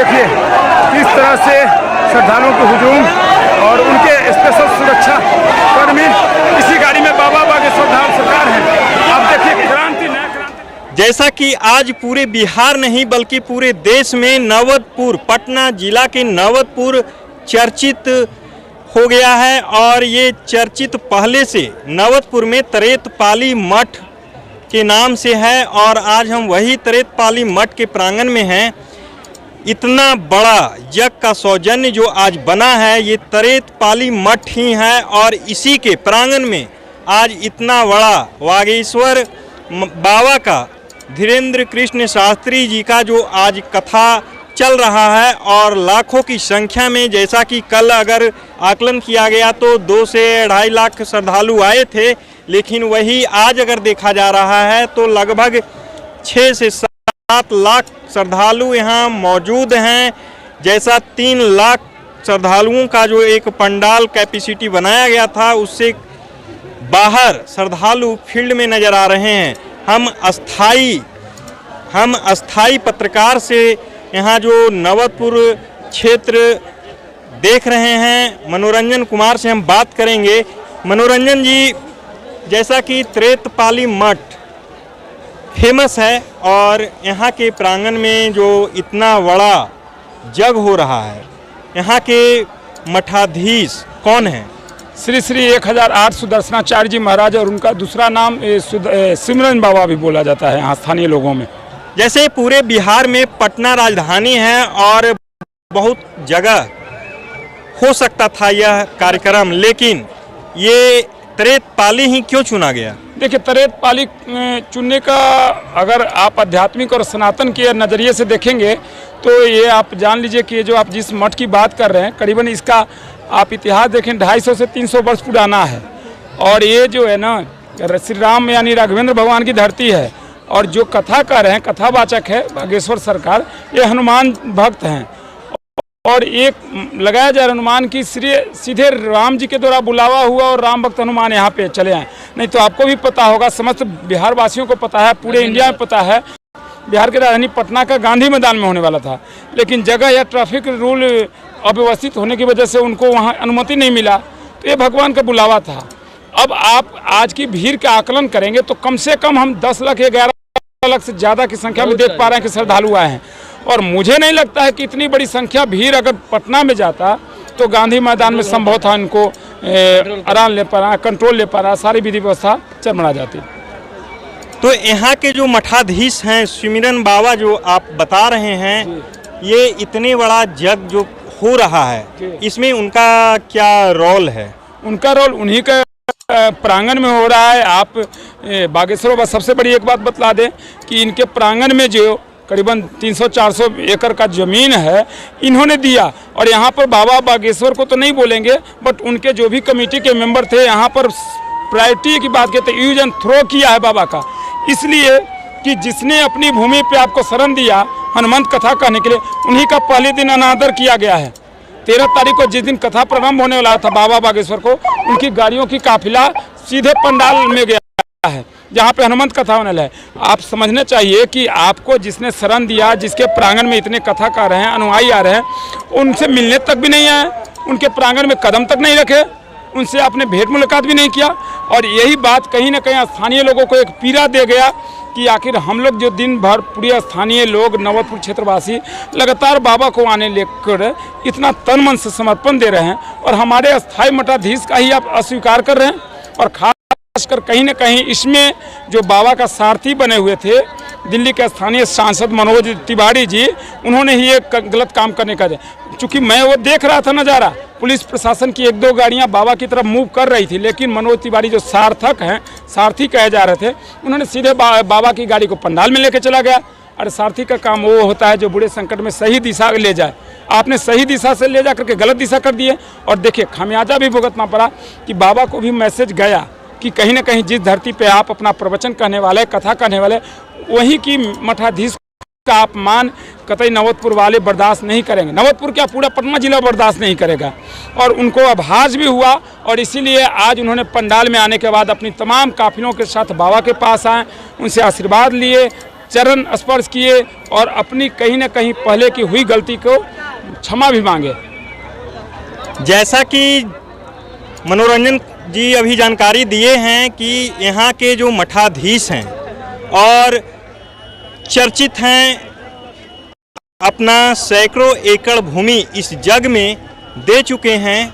देखिए किस तरह से श्रद्धालुओं को हुजूम और उनके स्पेशल सुरक्षा कर्मी इसी गाड़ी में बाबा बागेश्वर धाम सरकार है। आप देखिए क्रांति नया क्रांति। जैसा कि आज पूरे बिहार नहीं बल्कि पूरे देश में नवतपुर, पटना जिला के नवतपुर चर्चित हो गया है और ये चर्चित पहले से नवतपुर में तरेतपाली मठ के नाम से है और आज हम वही तरेतपाली मठ के प्रांगण में हैं। इतना बड़ा यज्ञ का सौजन्य जो आज बना है ये तरेतपाली मठ ही है और इसी के प्रांगण में आज इतना बड़ा बागेश्वर बाबा का धीरेन्द्र कृष्ण शास्त्री जी का जो आज कथा चल रहा है और लाखों की संख्या में, जैसा कि कल अगर आकलन किया गया तो 2 से 2.5 लाख श्रद्धालु आए थे, लेकिन वही आज अगर देखा जा रहा है तो लगभग 6 से 7 लाख श्रद्धालु यहाँ मौजूद हैं। जैसा 3 लाख श्रद्धालुओं का जो एक पंडाल कैपेसिटी बनाया गया था उससे बाहर श्रद्धालु फील्ड में नज़र आ रहे हैं। हम अस्थाई पत्रकार से यहाँ जो नवतपुर क्षेत्र देख रहे हैं मनोरंजन कुमार से हम बात करेंगे। मनोरंजन जी, जैसा कि तरेतपाली मठ फेमस है और यहाँ के प्रांगण में जो इतना बड़ा यज्ञ हो रहा है, यहाँ के मठाधीश कौन हैं? श्री श्री 1008 सुदर्शनाचार्य जी महाराज और उनका दूसरा नाम सिमरन बाबा भी बोला जाता है यहाँ स्थानीय लोगों में। जैसे पूरे बिहार में पटना राजधानी है और बहुत जगह हो सकता था यह कार्यक्रम, लेकिन ये तरेतपाली ही क्यों चुना गया? देखिए, तरेतपाली चुनने का अगर आप आध्यात्मिक और सनातन के नज़रिए से देखेंगे तो ये आप जान लीजिए कि ये जो आप जिस मठ की बात कर रहे हैं करीबन इसका आप इतिहास देखें 250 से 300 वर्ष पुराना है और ये जो है ना श्री राम यानी राघवेंद्र भगवान की धरती है और जो कथा कर रहे हैं कथावाचक है बागेश्वर सरकार, ये हनुमान भक्त हैं और एक लगाया जाए हनुमान की सीधे राम जी के द्वारा बुलावा हुआ और राम भक्त हनुमान यहाँ पे चले आए। नहीं तो आपको भी पता होगा, समस्त बिहार वासियों को पता है, पूरे इंडिया में पता है, बिहार की राजधानी पटना का गांधी मैदान में होने वाला था, लेकिन जगह या ट्रैफिक रूल अव्यवस्थित होने की वजह से उनको वहाँ अनुमति नहीं मिला, तो ये भगवान का बुलावा था। अब आप आज की भीड़ का आकलन करेंगे तो कम से कम हम 10 लाख 11 लाख से ज़्यादा की संख्या में देख पा रहे हैं कि श्रद्धालु आए हैं और मुझे नहीं लगता है कि इतनी बड़ी संख्या भीड़ अगर पटना में जाता तो गांधी मैदान में संभव था इनको आराम ले पा रहा, कंट्रोल ले पा रहा, सारी विधि व्यवस्था चरमरा जाती। तो यहाँ के जो मठाधीश हैं सिमरन बाबा जो आप बता रहे हैं, ये इतने बड़ा यज्ञ जो हो रहा है इसमें उनका क्या रोल है? उनका रोल उन्हीं का प्रांगण में हो रहा है। आप बागेश्वर बाबा सबसे बड़ी एक बात बतला दें कि इनके प्रांगण में जो करीबन 300-400 एकड़ का ज़मीन है इन्होंने दिया और यहाँ पर बाबा बागेश्वर को तो नहीं बोलेंगे बट उनके जो भी कमेटी के मेंबर थे यहाँ पर प्रायोरिटी की बात कहते यूज एंड थ्रो किया है बाबा का, इसलिए कि जिसने अपनी भूमि पे आपको शरण दिया हनुमंत कथा कहने के लिए उन्हीं का पहले दिन अनादर किया गया है। 13 तारीख को जिस दिन कथा प्रारंभ होने वाला था बाबा बागेश्वर को, उनकी गाड़ियों की काफिला सीधे पंडाल में गया है जहाँ पे हनुमंत कथा होने वाला है। आप समझना चाहिए कि आपको जिसने शरण दिया, जिसके प्रांगण में इतने कथा कर रहे हैं, अनुयायी आ रहे हैं, उनसे मिलने तक भी नहीं आए, उनके प्रांगण में कदम तक नहीं रखे, उनसे आपने भेंट मुलाकात भी नहीं किया और यही बात कहीं ना कहीं स्थानीय लोगों को एक पीड़ा दे गया कि आखिर हम लोग जो दिन भर पूरे स्थानीय लोग नवतपुर क्षेत्रवासी लगातार बाबा को आने लेकर इतना तन मन से समर्पण दे रहे हैं और हमारे अस्थाई मठाधीश का ही आप अस्वीकार कर रहे हैं और खासकर कहीं ना कहीं इसमें जो बाबा का सारथी बने हुए थे दिल्ली के स्थानीय सांसद मनोज तिवारी जी, उन्होंने ही एक गलत काम करने का, चूँकि मैं वो देख रहा था नज़ारा, पुलिस प्रशासन की 1-2 गाड़ियां बाबा की तरफ मूव कर रही थी, लेकिन मनोज तिवारी जो सार्थक हैं, सारथी कहे जा रहे थे, उन्होंने सीधे बाबा की गाड़ी को पंडाल में लेकर चला गया। अरे सारथी का काम वो होता है जो बूढ़े संकट में सही दिशा ले जाए, आपने सही दिशा से ले जा करके गलत दिशा कर दिए और देखिए खामियाजा भी भुगतना पड़ा कि बाबा को भी मैसेज गया कि कहीं ना कहीं जिस धरती पे आप अपना प्रवचन कहने वाले, कथा कहने वाले, वहीं की मठाधीश का अपमान कतई नवतपुर वाले बर्दाश्त नहीं करेंगे। नवतपुर क्या पूरा पटना जिला बर्दाश्त नहीं करेगा और उनको आभास भी हुआ और इसीलिए आज उन्होंने पंडाल में आने के बाद अपनी तमाम काफिलों के साथ बाबा के पास आए, उनसे आशीर्वाद लिए, चरण स्पर्श किए और अपनी कहीं न कहीं पहले की हुई गलती को क्षमा भी मांगे। जैसा कि मनोरंजन जी अभी जानकारी दिए हैं कि यहाँ के जो मठाधीश हैं और चर्चित हैं, अपना सैकड़ों एकड़ भूमि इस जग में दे चुके हैं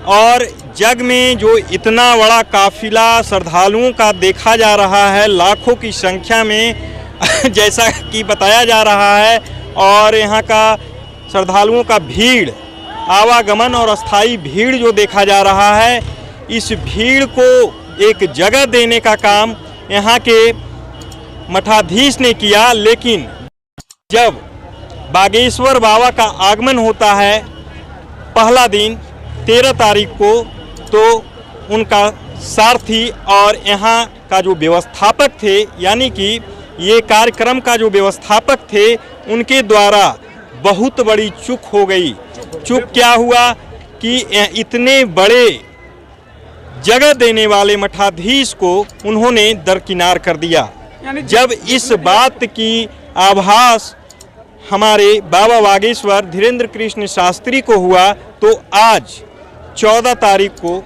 और जग में जो इतना बड़ा काफिला श्रद्धालुओं का देखा जा रहा है, लाखों की संख्या में जैसा कि बताया जा रहा है, और यहाँ का श्रद्धालुओं का भीड़, आवागमन और अस्थाई भीड़ जो देखा जा रहा है, इस भीड़ को एक जगह देने का काम यहाँ के मठाधीश ने किया। लेकिन जब बागेश्वर बाबा का आगमन होता है पहला दिन 13 तारीख को, तो उनका सारथी और यहाँ का जो व्यवस्थापक थे, यानी कि ये कार्यक्रम का जो व्यवस्थापक थे, उनके द्वारा बहुत बड़ी चूक हो गई। चूक क्या हुआ कि इतने बड़े जगह देने वाले मठाधीश को उन्होंने दरकिनार कर दिया। जब इस बात की आभास हमारे बाबा बागेश्वर धीरेन्द्र कृष्ण शास्त्री को हुआ, तो आज 14 तारीख को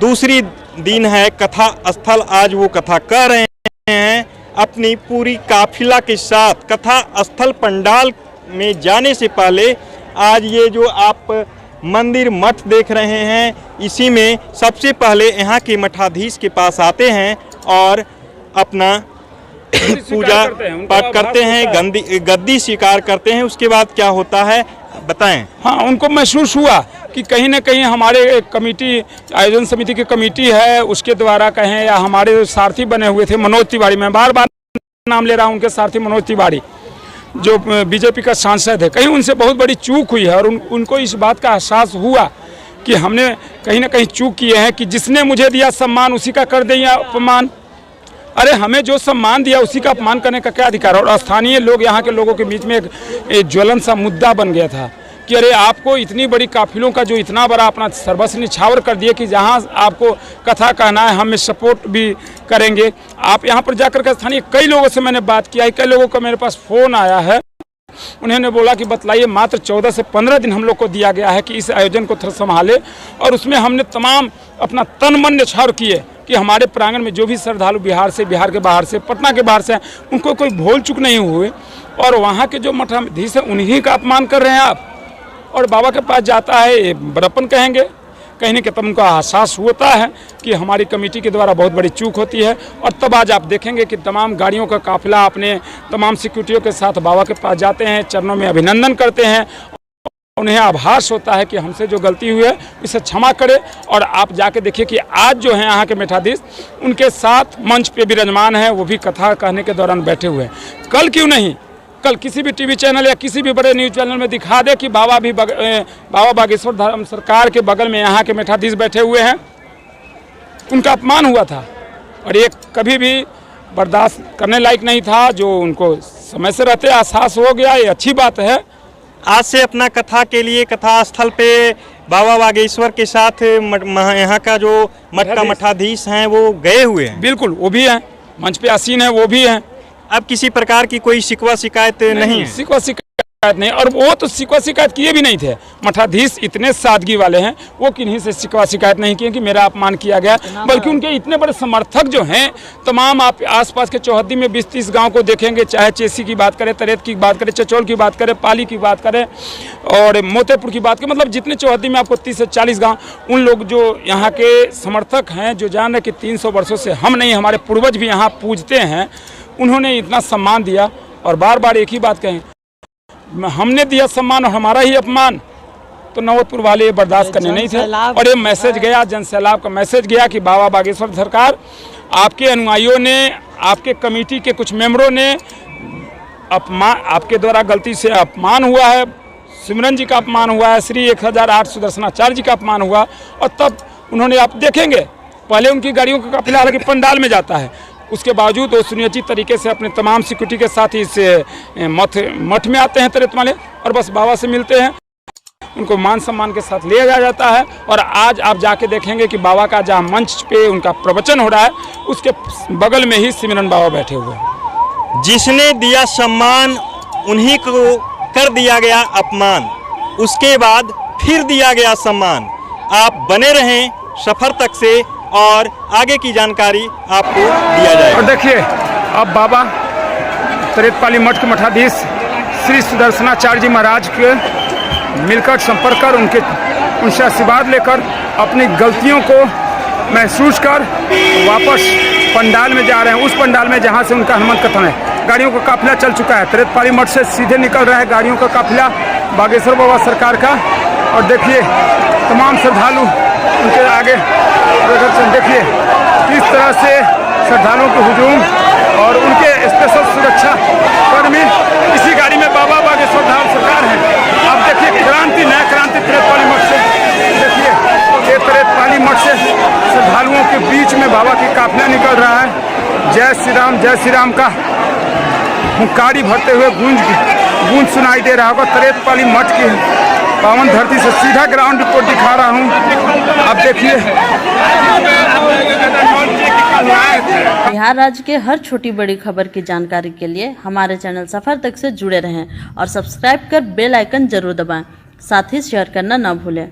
दूसरी दिन है कथा स्थल। आज वो कथा कह रहे हैं अपनी पूरी काफिला के साथ। कथा स्थल पंडाल में जाने से पहले आज ये जो आप मंदिर मठ देख रहे हैं, इसी में सबसे पहले यहाँ के मठाधीश के पास आते हैं और अपना पूजा पाठ करते हैं, गद्दी स्वीकार करते हैं। उसके बाद क्या होता है बताएं। हाँ, उनको महसूस हुआ कि कहीं ना कहीं हमारे कमेटी, आयोजन समिति की कमेटी है, उसके द्वारा कहें या हमारे जो सारथी बने हुए थे मनोज तिवारी, मैं बार बार नाम ले रहा हूँ उनके सारथी मनोज तिवारी, जो बीजेपी का सांसद है, कहीं उनसे बहुत बड़ी चूक हुई है और उनको इस बात का एहसास हुआ कि हमने कहीं ना कहीं चूक किए हैं कि जिसने मुझे दिया सम्मान उसी का कर दें अपमान। अरे हमें जो सम्मान दिया उसी का अपमान करने का क्या अधिकार है। और स्थानीय लोग, यहाँ के लोगों के बीच में एक ज्वलन सा मुद्दा बन गया था कि अरे आपको इतनी बड़ी काफिलों का जो इतना बड़ा अपना सर्वस्व निछावर कर दिया कि जहाँ आपको कथा कहना है हम सपोर्ट भी करेंगे। आप यहाँ पर जाकर के स्थानीय कई लोगों से मैंने बात किया है, कई लोगों का मेरे पास फ़ोन आया है, उन्होंने बोला कि बतलाइए, मात्र 14 से 15 दिन हम लोग को दिया गया है कि इस आयोजन को थोड़ा संभाले, और उसमें हमने तमाम अपना तन मन न्यौछावर किए कि हमारे प्रांगण में जो भी श्रद्धालु बिहार से, बिहार के बाहर से, पटना के बाहर से हैं, उनको कोई भूल चूक नहीं हुए। और वहाँ के जो मठाधीश हैं उन्हीं का अपमान कर रहे हैं आप। और बाबा के पास जाता है, ये बड़प्पन कहेंगे, कहने के तब उनको एहसास होता है कि हमारी कमेटी के द्वारा बहुत बड़ी चूक होती है। और तब आज आप देखेंगे कि तमाम गाड़ियों का काफिला अपने तमाम सिक्योरिटियों के साथ बाबा के पास जाते हैं, चरणों में अभिनंदन करते हैं, उन्हें आभास होता है कि हमसे जो गलती हुई है इसे क्षमा करे। और आप जाके देखिए कि आज जो हैं यहाँ के मठाधीश, उनके साथ मंच पे विराजमान है, वो भी कथा कहने के दौरान बैठे हुए हैं। कल क्यों नहीं, कल किसी भी टीवी चैनल या किसी भी बड़े न्यूज़ चैनल में दिखा दे कि बाबा बागेश्वर धर्म सरकार के बगल में यहाँ के मठाधीश बैठे हुए हैं, उनका अपमान हुआ था। और ये कभी भी बर्दाश्त करने लायक नहीं था। जो उनको समय से रहते एहसास हो गया, ये अच्छी बात है। आज से अपना कथा के लिए कथा स्थल पे बाबा बागेश्वर के साथ यहाँ का जो मठ का मठाधीश हैं वो गए हुए हैं। बिल्कुल, वो भी हैं, मंच पे आसीन है, वो भी हैं। अब किसी प्रकार की कोई शिकवा शिकायत नहीं है। शिकवा शिकायत नहीं, और वो तो शिकवा शिकायत किए भी नहीं थे। मठाधीश इतने सादगी वाले हैं, वो किन्हीं से शिकवा शिकायत नहीं किए कि मेरा अपमान किया गया, बल्कि उनके इतने बड़े समर्थक जो हैं तमाम, आप आसपास के चौहद्दी में 20-30 गांव को देखेंगे, चाहे चेसी की बात करें, तरेत की बात करें, चचौल की बात करें, पाली की बात करें और मोतेपुर की बात करें, मतलब जितने चौहद्दी में आपको 30 से 40 गाँव, उन लोग जो यहाँ के समर्थक हैं, जो जान रहे कि 300 वर्षों से हम नहीं, हमारे पूर्वज भी यहाँ पूजते हैं, उन्होंने इतना सम्मान दिया। और बार बार एक ही बात कहें, हमने दिया सम्मान और हमारा ही अपमान, तो नवतपुर वाले ये बर्दाश्त करने नहीं थे। और ये मैसेज गया, जन सैलाब का मैसेज गया कि बाबा बागेश्वर सरकार, आपके अनुयायियों ने, आपके कमेटी के कुछ मेंबरों ने अपमान, आपके द्वारा गलती से अपमान हुआ है, सिमरन जी का अपमान हुआ है, श्री 1008 सुदर्शनाचार्य जी का अपमान हुआ। और तब उन्होंने, आप देखेंगे, पहले उनकी गाड़ियों का काफिला हालांकि पंडाल में जाता है, उसके बावजूद वो सुनियोजित तरीके से अपने तमाम सिक्योरिटी के साथ इस मठ में आते हैं तरेत वाले, और बस बाबा से मिलते हैं, उनको मान सम्मान के साथ ले जाया जाता है। और आज आप जाके देखेंगे कि बाबा का जहाँ मंच पे उनका प्रवचन हो रहा है, उसके बगल में ही सिमरन बाबा बैठे हुए हैं। जिसने दिया सम्मान उन्हीं को कर दिया गया अपमान, उसके बाद फिर दिया गया सम्मान। आप बने रहें सफर तक से और आगे की जानकारी आपको दिया जाएगा। और देखिए अब बाबा तरेतपाली मठ के मठाधीश श्री सुदर्शनाचार्य जी महाराज के मिलकर संपर्क कर उनसे आशीर्वाद लेकर अपनी गलतियों को महसूस कर वापस पंडाल में जा रहे हैं, उस पंडाल में जहां से उनका हनुमान कथन है। गाड़ियों का काफिला चल चुका है, तरेतपाली मठ से सीधे निकल रहा है गाड़ियों का काफिला बागेश्वर बाबा सरकार का। और देखिए तमाम श्रद्धालु उनके आगे देखिए किस तरह से श्रद्धालुओं के हुजूम और उनके स्पेशल सुरक्षा कर्मी इसी गाड़ी में बाबा बागेश्वर धाम सरकार है। अब देखिए क्रांति, नया क्रांति तरेतपाली मठ से, देखिए ये तरेतपाली मठ से श्रद्धालुओं के बीच में बाबा की काफिला निकल रहा है। जय श्री राम का हुंकारी भरते हुए गूंज सुनाई दे रहा होगा। तरेतपाली मठ की पावन धरती से सीधा ग्राउंड रिपोर्ट दिखा रहा हूँ। अब देखिए बिहार राज्य के हर छोटी बड़ी खबर की जानकारी के लिए हमारे चैनल सफर तक से जुड़े रहें और सब्सक्राइब कर बेल आइकन जरूर दबाएं, साथ ही शेयर करना न भूलें।